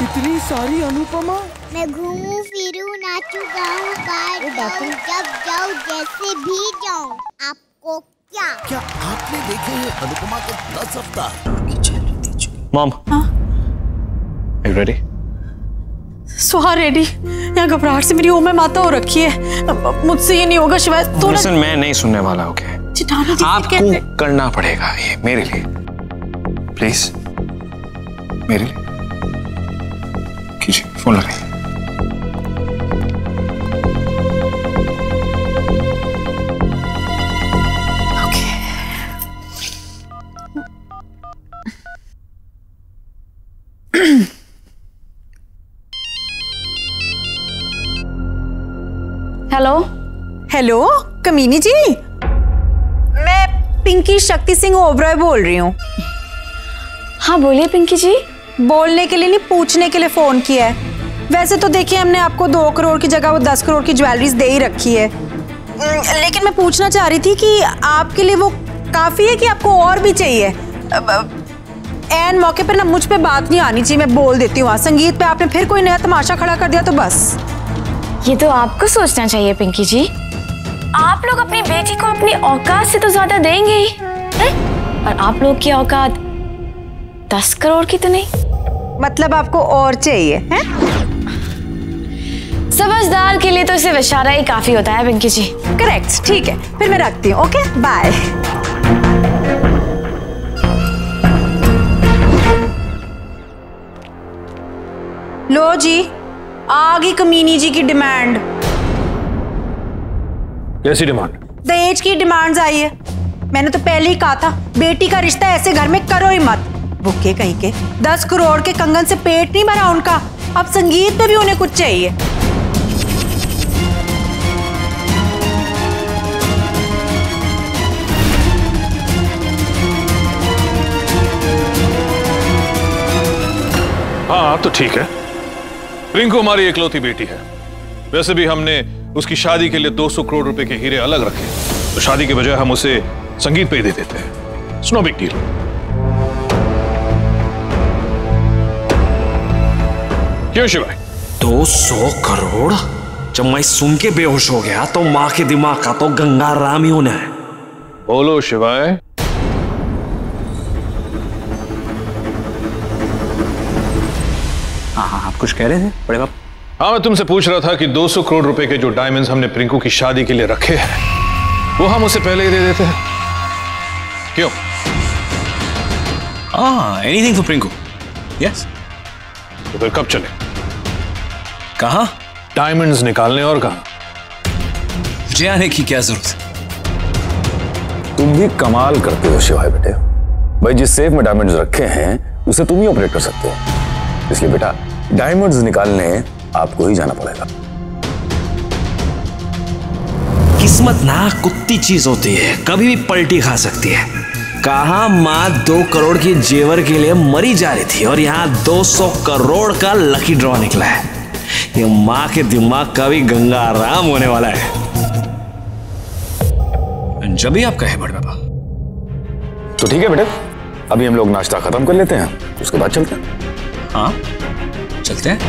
इतनी सारी अनुपमा। मैं घूमूं फिरूं नाचूं गाऊं बाहर जाऊं जब जाऊं जैसे भी जाऊं, आपको क्या आपने देखे हैं अनुपमा के 10 अवतार? Mom, are you ready? Suha ready. यहाँ घबराहट से मेरी ओमे माता हो रखी है। मुझसे ये नहीं होगा शिवाय। Listen, मैं नहीं सुनने वाला। ओके, आपको करना पड़ेगा ये मेरे लिए। प्लीज मेरे लिए कीजिए, फोन लगाइए। हेलो हेलो कमीनी जी, मैं पिंकी शक्ति सिंह ओबराय बोल रही हूँ। हाँ बोलिए पिंकी जी। बोलने के लिए नहीं, पूछने के लिए फोन किया है। वैसे तो देखिए हमने आपको 2 करोड़ की जगह वो 10 करोड़ की ज्वेलरीज दे ही रखी है, लेकिन मैं पूछना चाह रही थी कि आपके लिए वो काफी है कि आपको और भी चाहिए? एन मौके पर ना मुझ पे बात नहीं आनी चाहिए, मैं बोल देती हूँ। संगीत पे आपने फिर कोई नया तमाशा खड़ा कर दिया तो बस। ये तो आपको सोचना चाहिए पिंकी जी। आप लोग अपनी बेटी को अपनी औकात से तो ज्यादा देंगे ही, और आप लोग की औकात 10 करोड़ की तो नहीं। मतलब आपको और चाहिए हैं? समझदार के लिए तो सिर्फ इशारा ही काफी होता है पिंकी जी। करेक्ट, ठीक है, फिर मैं रखती हूँ। Okay bye. लो जी, आ गई कमीनी जी की डिमांड। कैसी डिमांड? दहेज की डिमांड्स आई है। मैंने तो पहले ही कहा था बेटी का रिश्ता ऐसे घर में करो ही मत। भूखे कहीं के 10 करोड़ के कंगन से पेट नहीं भरा उनका, अब संगीत पे भी उन्हें कुछ चाहिए। हाँ तो ठीक है, रिंकू हमारी इकलौती बेटी है। वैसे भी हमने उसकी शादी के लिए 200 करोड़ रुपए के हीरे अलग रखे, तो शादी के बजाय हम उसे संगीत पे ही दे देते हैं। It's no big deal. क्यों शिवाय? 200 करोड़? जब मैं सुन के बेहोश हो गया तो माँ के दिमाग का तो गंगा राम ही होना है। बोलो शिवाय। हाँ, आप कुछ कह रहे थे बड़े बाप? हाँ, मैं तुमसे पूछ रहा था कि 200 करोड़ रुपए के जो डायमंड्स हमने प्रिंकू की शादी के लिए रखे हैं वो हम उसे पहले ही दे देते हैं, क्यों? हाँ, एनीथिंग फॉर प्रिंकू। यस। तो फिर कब चले? कहाँ? डायमंड्स निकालने। और कहाँ? मुझे आने की क्या जरूरत है? तुम भी कमाल करते हो शिवाय बेटे। भाई जिस सेफ में डायमंड्स रखे हैं उसे तुम ही ऑपरेट कर सकते हो, इसलिए बेटा डायमंड्स निकालने आपको ही जाना पड़ेगा। किस्मत ना कुत्ती चीज होती है, कभी भी पलटी खा सकती है। कहा माँ 2 करोड़ की जेवर के लिए मरी जा रही थी और यहाँ 200 करोड़ का लकी ड्रॉ निकला है। ये माँ के दिमाग का भी गंगा आराम होने वाला है। जब भी आपका है बड़े बाबा। तो ठीक है बेटे, अभी हम लोग नाश्ता खत्म कर लेते हैं, उसके बाद चलते हैं। हाँ चलते हैं।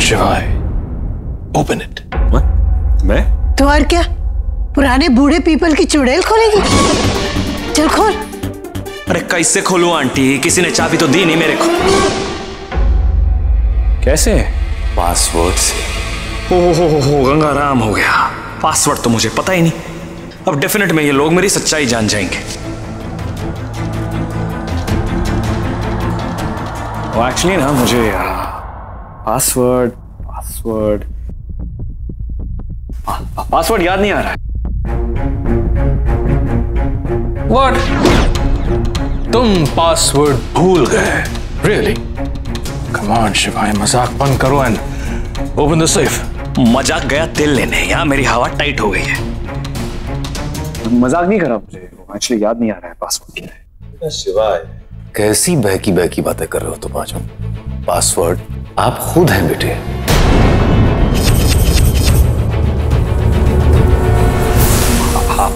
शिवाय, ओपन इट। मैं? तो और क्या, पुराने बूढ़े पीपल की चुड़ैल खोलेगी? चल खोल। अरे कैसे खोलूं आंटी, किसी ने चाबी तो दी नहीं मेरे को। कैसे? पासवर्ड से। हो गंगा राम हो गया। पासवर्ड तो मुझे पता ही नहीं। अब डेफिनेट में ये लोग मेरी सच्चाई जान जाएंगे। एक्चुअली ना मुझे पासवर्ड पासवर्ड याद नहीं आ रहा है। What? तुम पासवर्ड भूल गए? Really? Come on शिवाय, मजाक बंद करो and open the safe. मजाक गया तेल लेने, यहाँ मेरी हवा टाइट हो गई है। मजाक नहीं करा, मुझे एक्चुअली याद नहीं आ रहा है पासवर्ड क्या है। शिवाय कैसी बहकी बहकी बातें कर रहे हो तुम आज? पासवर्ड आप खुद हैं बेटे।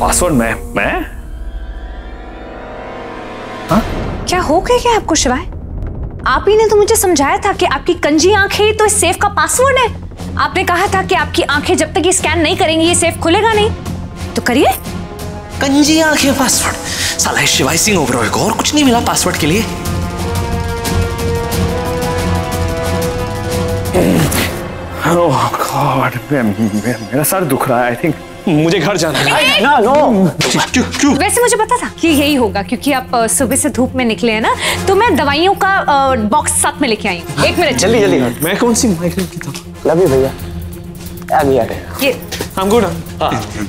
पासवर्ड मैं हाँ? क्या हो गया क्या आपको शिवाय? आप ही ने तो मुझे समझाया था कि आपकी कंजी आंखें तो इस सेफ का पासवर्ड है। आपने कहा था कि आपकी आंखें जब तक ये स्कैन नहीं करेंगी ये सेफ खुलेगा नहीं। तो करिए। कंजी आंखें पासवर्ड, साला शिवाय सिंह ओबरॉय को और कुछ नहीं मिला पासवर्ड के लिए। ओह गॉड, मेरा सर दुख रहा है। आई थिंक मुझे घर जाना है। ना नो, क्यों? वैसे मुझे पता था कि यही होगा क्योंकि आप सुबह से धूप में निकले हैं ना, तो मैं दवाइयों का बॉक्स साथ में लेके आई हूँ। एक मिनट जल्दी। मैं कौन सी माइग्रेन की दवा? लव यू भैया, आ गया ये हम गुड।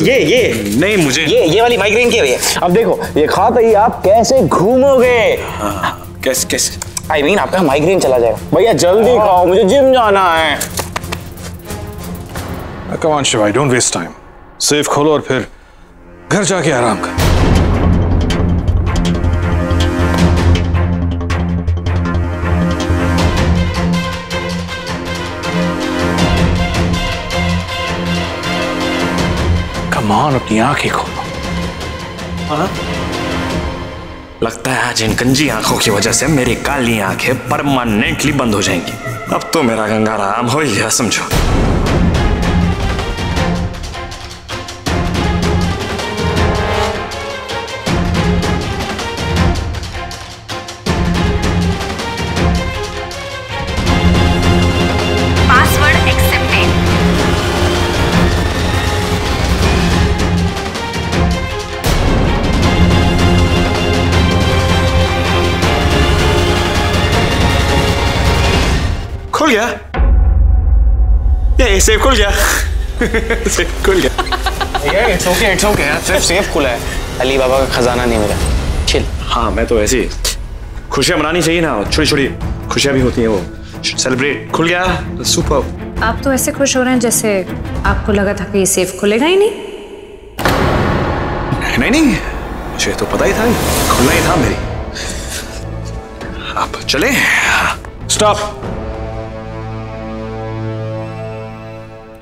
ये नहीं मुझे ये वाली माइग्रेन की भैया। अब देखो ये खाते ही आप कैसे घूमोगे। कैसे I mean, आपका माइग्रेन चला जाएगा। भैया जल्दी खाओ, मुझे जिम जाना है। Come on शिवाय, don't waste time. सेफ खोलो और फिर घर जाके आराम कर। Come on, अपनी आंखें खोलो। लगता है आज इन कंजी आंखों की वजह से मेरी काली आंखें परमानेंटली बंद हो जाएंगी। अब तो मेरा गंगा राम हो ही गया समझो। Password accepted. खुल गया, ये सेफ खुल गया। सेफ खुल गया। इट्स ओके यार, सिर्फ सेफ खुला है, अली बाबा का खजाना नहीं मिला। चिल। हाँ मैं तो ऐसी खुशियां मनानी चाहिए ना, छोटी छोटी खुशियां भी होती हैं, वो सेलिब्रेट। खुल गया, सुपर। आप तो ऐसे खुश हो रहे हैं जैसे आपको लगा था कि ये सेफ खुलेगा ही नहीं। नहीं मुझे तो पता ही था खुलना ही था मेरी। आप चले। स्टॉप।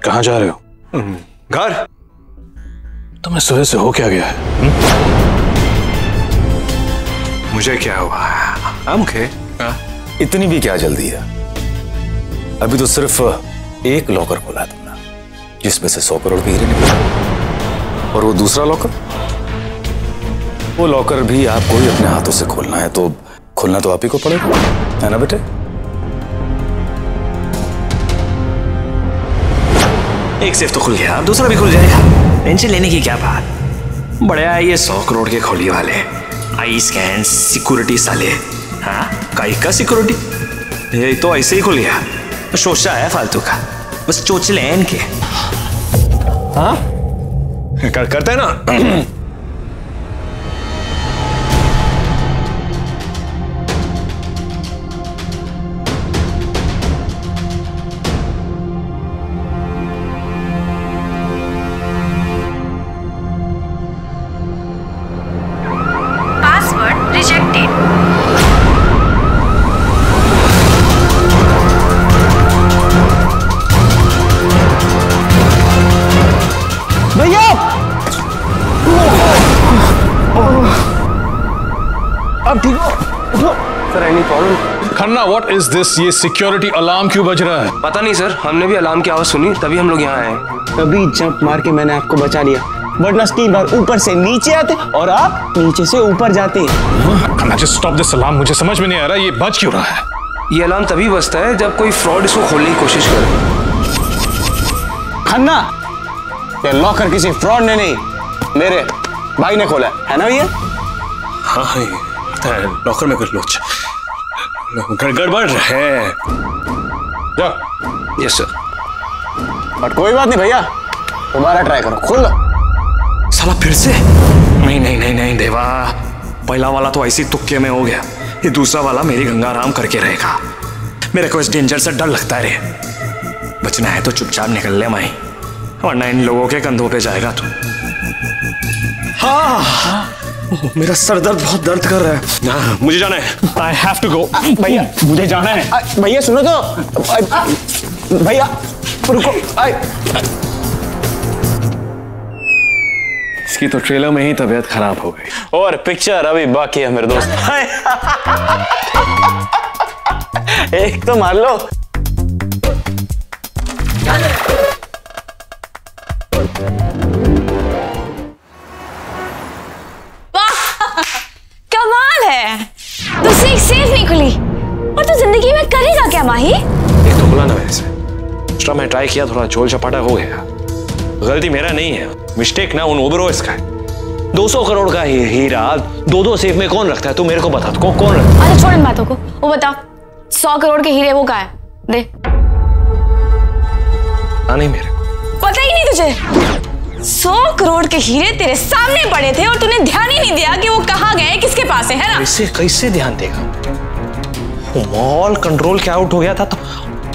कहाँ जा रहे हो? घर। तुम्हें सुबह से हो क्या गया है? मुझे क्या हुआ? मुझे इतनी भी क्या जल्दी है? अभी तो सिर्फ एक लॉकर खोला है तुमने, जिसमें से 100 करोड़ के हीरे निकले। और वो दूसरा लॉकर, वो लॉकर भी आपको ही अपने हाथों से खोलना है, तो खोलना तो आप ही को पड़ेगा, है ना बेटे? एक सेफ तो खुल गया, अब दूसरा भी खुल जाएगा। टेंशन लेने की क्या बात। बढ़िया है ये 100 करोड़ के खोली वाले, आई स्कैन सिक्योरिटी साले। हाँ काई का सिक्योरिटी, ये तो ऐसे ही खुल गया। शोशा है फालतू का, बस चोचले हैं इनके। हाँ करते हैं ना। Password rejected. भैया अब ठीक हो? Sir any problem? Khanna what is this? ये सिक्योरिटी अलार्म क्यों बज रहा है? पता नहीं सर, हमने भी अलार्म की आवाज सुनी तभी हम लोग यहाँ आए। तभी जंप मार के मैंने आपको बचा लिया, वरना 3 बार ऊपर से नीचे आते और आप नीचे से ऊपर जाते। Khanna just stop this alarm, मुझे समझ में नहीं आ रहा ये बज क्यों रहा है। ये अलार्म तभी बजता है जब कोई फ्रॉड इसको खोलने की कोशिश करे। खन्ना, ये लॉकर किसी फ्रॉड ने नहीं, मेरे भाई ने खोला है ना भैया? हाँ लॉकर में कुछ लोच गड़बड़ है। जा। Yes sir. बट कोई बात नहीं भैया, दोबारा ट्राई करो, खोल लो। साला फिर से? नहीं नहीं नहीं नहीं देवा, पहला वाला तो ऐसी तुक्के में हो गया, ये दूसरा वाला मेरी गंगाराम करके रहेगा। मेरे को इस डेंजर से डर लगता है रे। बचना है तो चुपचाप निकल ले माई, वरना इन लोगों के कंधों पे जाएगा तू। हाँ, मेरा सर दर्द बहुत दर्द कर रहा है। हाँ, मुझे जाना है। I have to go. भैया मुझे जाना है। भैया सुनो तो, भैया रुको। इसकी तो ट्रेलर में ही तबीयत खराब हो गई और पिक्चर अभी बाकी है मेरे दोस्त। एक तो मार लो। कमाल है, तो सेफ नहीं खुली। और तू जिंदगी में करेगा क्या माही? एक तो खुला ना वैसे, दूसरा मैं ट्राई किया, थोड़ा चोल चपाटा हो गया। गलती मेरा नहीं है, मिस्टेक ना उन ओबरॉयज का है। 200 करोड़ का हीरा दो सेफ में कौन रखता है? तू मेरे को बता, कौन रखता है? अच्छा छोड़ इन बातों को, वो बता 100 करोड़ के हीरे वो कहाँ है? दे। नहीं मेरे को पता ही नहीं तुझे? 100 करोड़ के हीरे तेरे सामने पड़े थे और तूने ध्यान ही नहीं दिया कि वो कहाँ गए, किसके पास है ना? कैसे ध्यान देगा? मॉल कंट्रोल के आउट हो गया था तो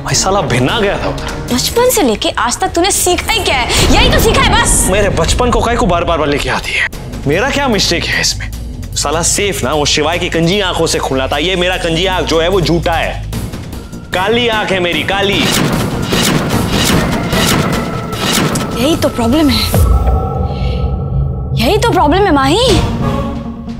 मैं साला भिन्ना गया था उधर। बचपन से लेके आज तक तूने सीखा ही क्या है? यही तो सीखा है बस। मेरे बचपन को काय को बार बार लेके आती है? मेरा क्या मिस्टेक है इसमें? साला सेफ ना वो शिवाय की कंजी आंखों से खुला था, ये मेरा कंजी आंख जो है वो झूठा है, काली आंख है मेरी, काली। यही तो प्रॉब्लम है, यही तो प्रॉब्लम है माही,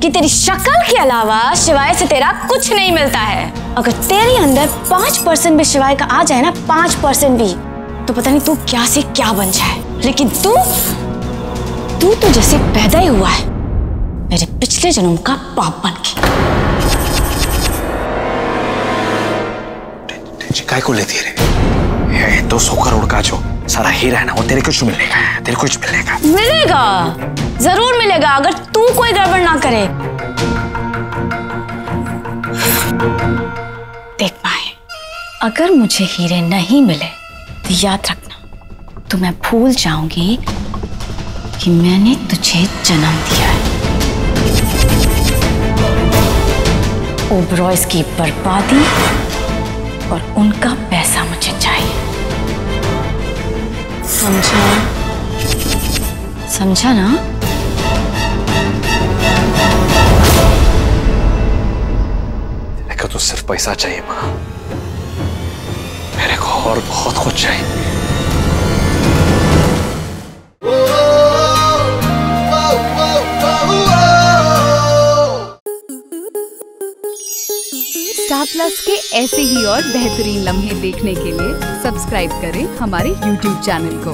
कि तेरी शक्ल के अलावा शिवाय से तेरा कुछ नहीं मिलता है। अगर तेरे अंदर 5% भी शिवाय का आ जाए ना, 5% भी, तो पता नहीं तू क्या से क्या बन जाए। लेकिन तू तो जैसे पैदा ही हुआ है मेरे पिछले जन्म का पाप बन के। काय को लेती है? 200 करोड़ का जो सारा हीरा है ना, वो तेरे कुछ मिलेगा, तेरे कुछ मिलेगा। मिलेगा, जरूर मिलेगा, अगर तू कोई गड़बड़ ना करे। देख माए, अगर मुझे हीरे नहीं मिले तो याद रखना, तो मैं भूल जाऊंगी कि मैंने तुझे जन्म दिया है। ओबरॉयज की बर्बादी और उनका पैसा मुझे चाहिए, समझा ना? मेरे को तो सिर्फ पैसा चाहिए माँ, मेरे को और बहुत कुछ चाहिए। स्टार प्लस के ऐसे ही और बेहतरीन लम्हे देखने के लिए सब्सक्राइब करें हमारे YouTube चैनल को।